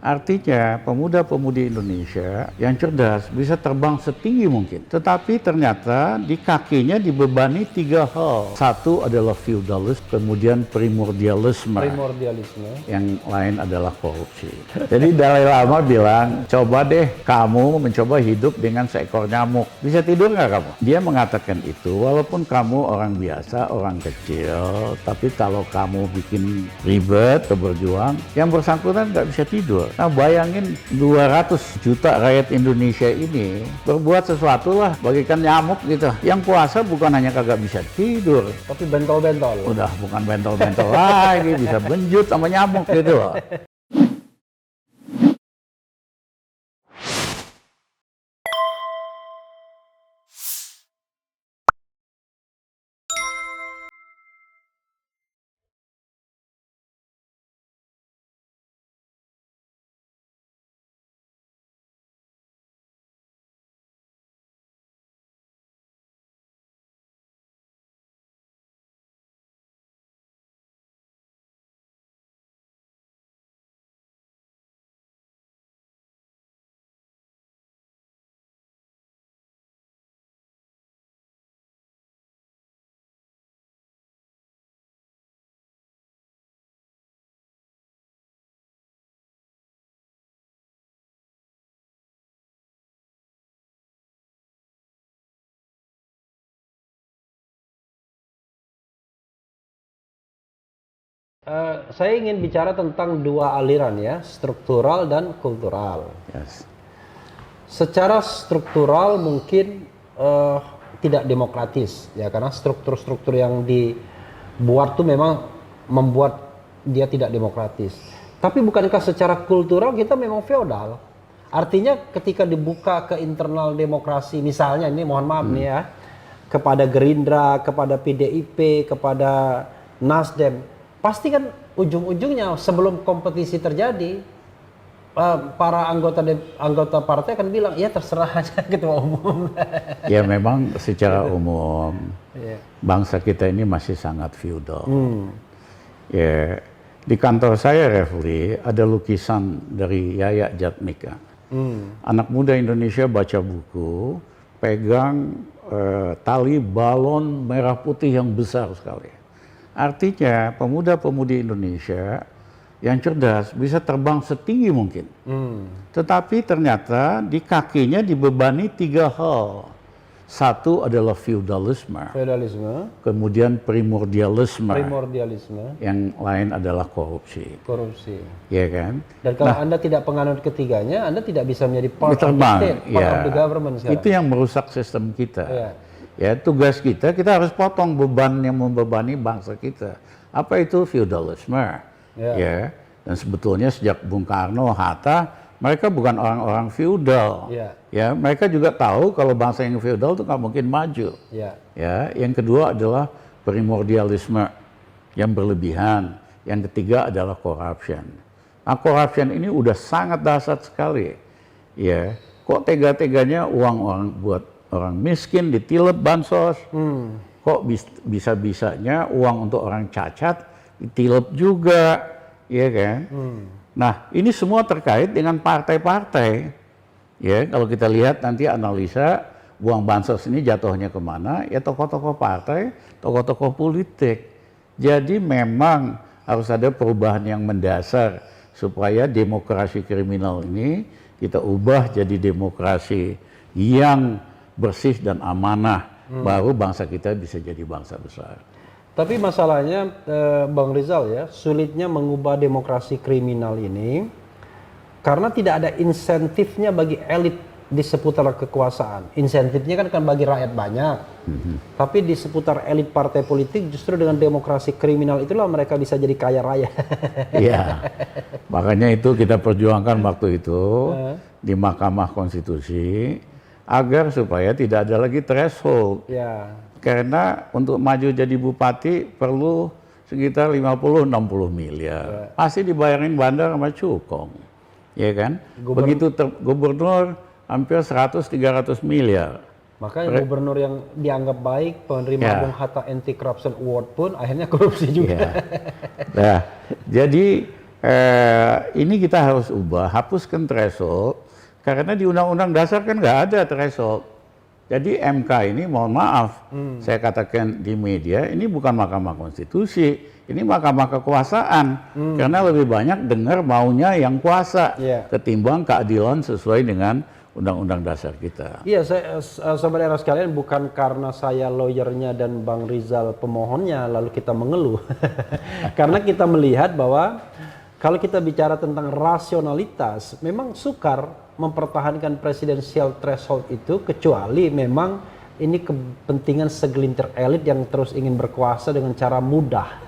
Artinya pemuda-pemudi Indonesia yang cerdas bisa terbang setinggi mungkin. Tetapi ternyata di kakinya dibebani 3 hal. Satu adalah feudalisme, kemudian primordialisme. Yang lain adalah korupsi. Jadi Dalai Lama bilang, coba deh kamu mencoba hidup dengan seekor nyamuk. Bisa tidur nggak kamu? Dia mengatakan itu, walaupun kamu orang biasa, orang kecil, tapi kalau kamu bikin ribet, berjuang, yang bersangkutan nggak bisa tidur. Nah bayangin 200 juta rakyat Indonesia ini berbuat sesuatu lah bagikan nyamuk gitu. Yang puasa bukan hanya kagak bisa tidur, tapi bentol-bentol. udah bukan bentol-bentol lagi, bisa benjut sama nyamuk gitu loh. Saya ingin bicara tentang dua aliran ya, struktural dan kultural. Yes. Secara struktural mungkin tidak demokratis ya, karena struktur-struktur yang dibuat tuh memang membuat dia tidak demokratis. Tapi bukankah secara kultural kita memang feodal? Artinya ketika dibuka ke internal demokrasi, misalnya ini mohon maaf nih ya, kepada Gerindra, kepada PDIP, kepada Nasdem, pasti kan ujung-ujungnya sebelum kompetisi terjadi, para anggota partai akan bilang, ya terserah aja ketua umum. Ya memang secara umum bangsa kita ini masih sangat feudal. Ya, di kantor saya Refli ada lukisan dari Yayak Jatmika. Anak muda Indonesia baca buku, pegang tali balon merah putih yang besar sekali. Artinya pemuda-pemudi Indonesia yang cerdas bisa terbang setinggi mungkin. Tetapi ternyata di kakinya dibebani 3 hal. Satu adalah feudalisme, kemudian primordialisme, yang lain adalah korupsi. Ya kan? Dan kalau Anda tidak penganut ketiganya, Anda tidak bisa menjadi part of the state, part of the government sekarang. Itu yang merusak sistem kita. Ya, tugas kita harus potong beban yang membebani bangsa kita. Apa itu feudalisme? Ya, dan sebetulnya sejak Bung Karno, Hatta, mereka bukan orang-orang feudal. Ya, mereka juga tahu kalau bangsa yang feudal itu nggak mungkin maju. Ya, yang kedua adalah primordialisme yang berlebihan. Yang ketiga adalah corruption. Nah, corruption ini udah sangat dahsyat sekali. Ya, kok tega-teganya uang orang buat orang miskin ditilep bansos. Kok bisa-bisanya uang untuk orang cacat ditilep juga, ya kan? Nah, ini semua terkait dengan partai-partai. Ya, kalau kita lihat nanti analisa uang bansos ini jatuhnya kemana, ya tokoh-tokoh partai, tokoh-tokoh politik. Jadi memang harus ada perubahan yang mendasar supaya demokrasi kriminal ini kita ubah jadi demokrasi yang bersih dan amanah. Baru bangsa kita bisa jadi bangsa besar. Tapi masalahnya Bang Rizal ya, sulitnya mengubah demokrasi kriminal ini karena tidak ada insentifnya bagi elit di seputar kekuasaan. Insentifnya kan bagi rakyat banyak. Tapi di seputar elit partai politik justru dengan demokrasi kriminal itulah mereka bisa jadi kaya raya. Iya. Makanya itu kita perjuangkan waktu itu di Mahkamah Konstitusi agar supaya tidak ada lagi threshold. Karena untuk maju jadi bupati perlu sekitar 50-60 miliar. Pasti dibayarin bandar sama cukong. Ya kan? Begitu gubernur hampir 100-300 miliar. Makanya gubernur yang dianggap baik, penerima Bung Hatta Anti Corruption Award pun akhirnya korupsi juga. Nah, jadi ini kita harus ubah, hapuskan threshold, karena di Undang-Undang Dasar kan nggak ada threshold. Jadi MK ini mohon maaf, saya katakan di media, ini bukan Mahkamah Konstitusi, ini Mahkamah Kekuasaan, karena lebih banyak dengar maunya yang kuasa, ketimbang keadilan sesuai dengan Undang-Undang Dasar kita. Iya, sobat era sekalian, bukan karena saya lawyernya dan Bang Rizal pemohonnya lalu kita mengeluh. Karena kita melihat bahwa kalau kita bicara tentang rasionalitas, memang sukar mempertahankan presidensial threshold itu, kecuali memang ini kepentingan segelintir elit yang terus ingin berkuasa dengan cara mudah.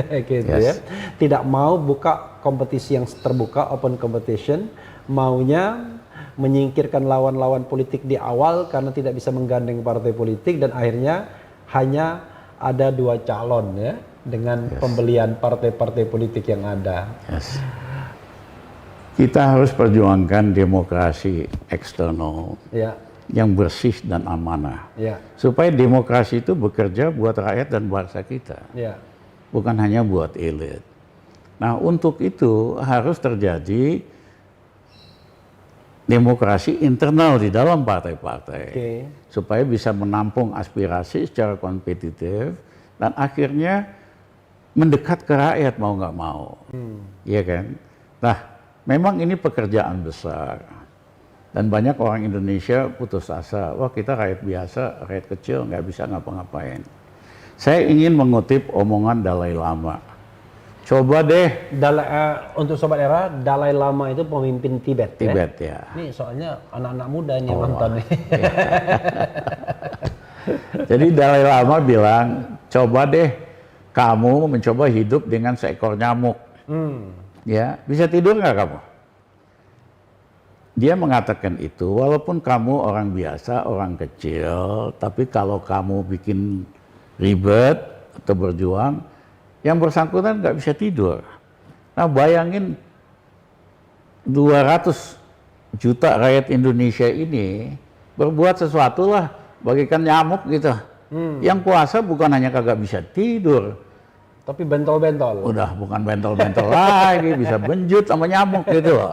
Gitu ya. Tidak mau buka kompetisi yang terbuka, open competition, maunya menyingkirkan lawan-lawan politik di awal karena tidak bisa menggandeng partai politik, dan akhirnya hanya ada 2 calon ya, dengan pembelian partai-partai politik yang ada. Kita harus perjuangkan demokrasi eksternal yang bersih dan amanah, supaya demokrasi itu bekerja buat rakyat dan bangsa kita, bukan hanya buat elit. Nah, untuk itu harus terjadi demokrasi internal di dalam partai-partai, supaya bisa menampung aspirasi secara kompetitif dan akhirnya mendekat ke rakyat mau nggak mau, iya kan? Nah, memang ini pekerjaan besar dan banyak orang Indonesia putus asa. Wah, kita rakyat biasa, rakyat kecil nggak bisa ngapa-ngapain. Saya ingin mengutip omongan Dalai Lama. Coba deh. Untuk sobat era, Dalai Lama itu pemimpin Tibet. Tibet ya. Ini soalnya anak-anak muda ini yang nonton nih. Jadi Dalai Lama bilang, coba deh kamu mencoba hidup dengan seekor nyamuk. Ya, bisa tidur nggak kamu? Dia mengatakan itu, walaupun kamu orang biasa, orang kecil, tapi kalau kamu bikin ribet atau berjuang, yang bersangkutan nggak bisa tidur. Nah, bayangin 200 juta rakyat Indonesia ini berbuat sesuatu lah, bagikan nyamuk gitu. Yang puasa bukan hanya kagak bisa tidur, tapi bentol-bentol. Udah bukan bentol-bentol lagi, bisa benjut sama nyamuk gitu loh.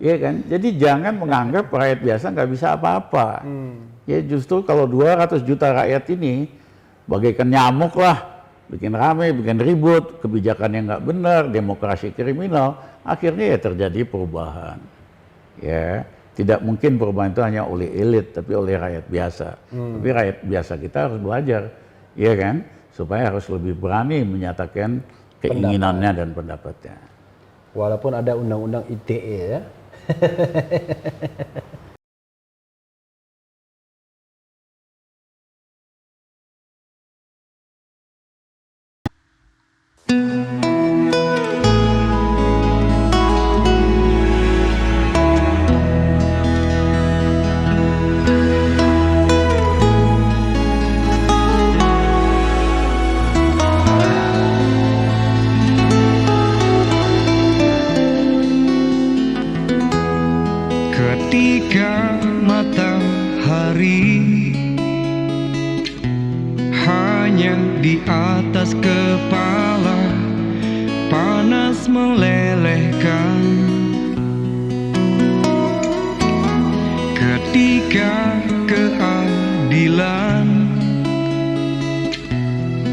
Iya kan? Jadi jangan menganggap rakyat biasa nggak bisa apa-apa. Ya justru kalau 200 juta rakyat ini bagaikan nyamuk lah, bikin rame, bikin ribut, kebijakan yang nggak benar, demokrasi kriminal, akhirnya ya terjadi perubahan. Ya, tidak mungkin perubahan itu hanya oleh elit, tapi oleh rakyat biasa. Tapi rakyat biasa kita harus belajar, iya kan? Supaya harus lebih berani menyatakan keinginannya dan pendapatnya. Walaupun ada undang-undang ITE ya. Ketika matahari hanya di atas kepala, panas melelehkan. Ketika keadilan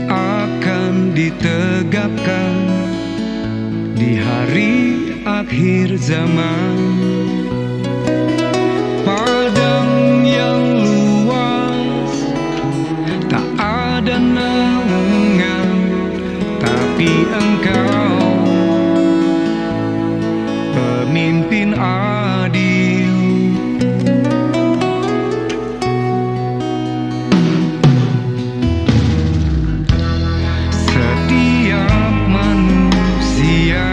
akan ditegakkan di hari akhir zaman. Padang yang luas, tak ada naungan, tapi engkau pemimpin adil. Setiap manusia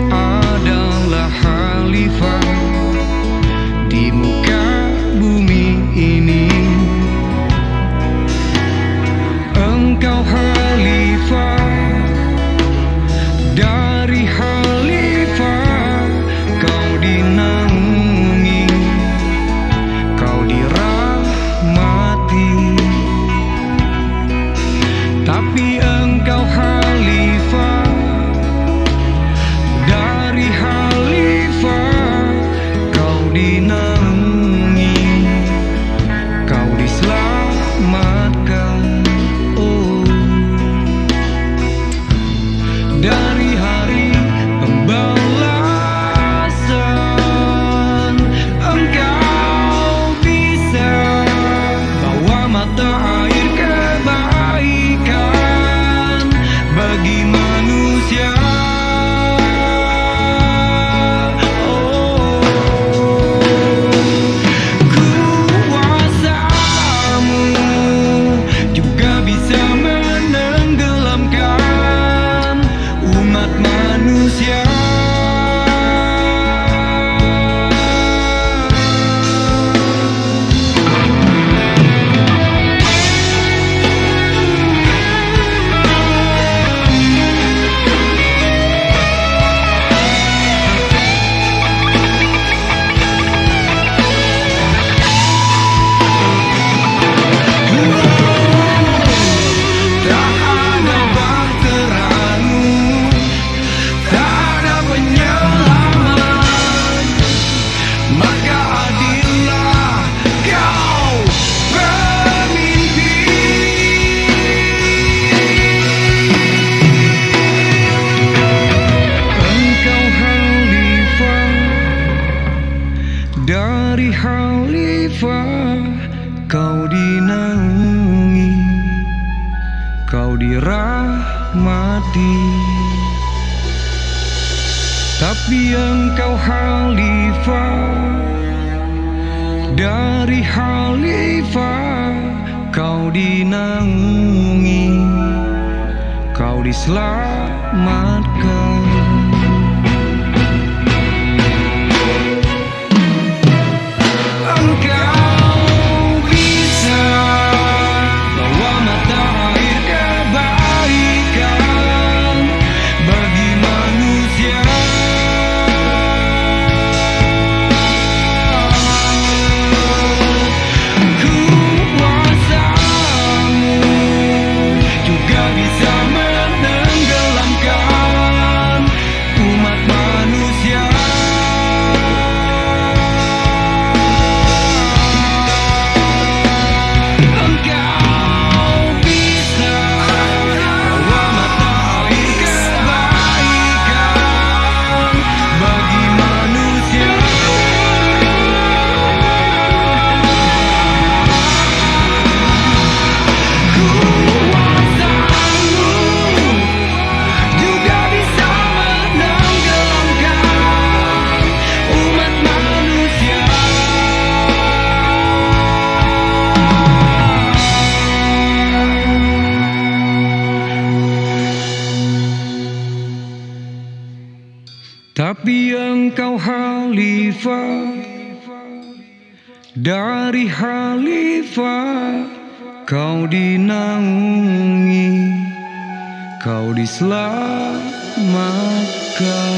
adalah khalifah di muka bumi ini. Engkau khalifah dari khalifah, Dari khalifah kau dinaungi, kau dirahmati. Tapi engkau khalifah, dari khalifah kau dinaungi, kau diselamatkan. Engkau bisa bawa mata air kebaikan bagi manusia. Kuasamu juga bisa menenggelamkan umat manusia. Engkau bisa bawa mata air kebaikan bagi manusia. Kuasamu juga bisa menenggelamkan umat manusia. Tapi engkau khalifah, dari khalifah kau dinaungi, kau diselamatkan.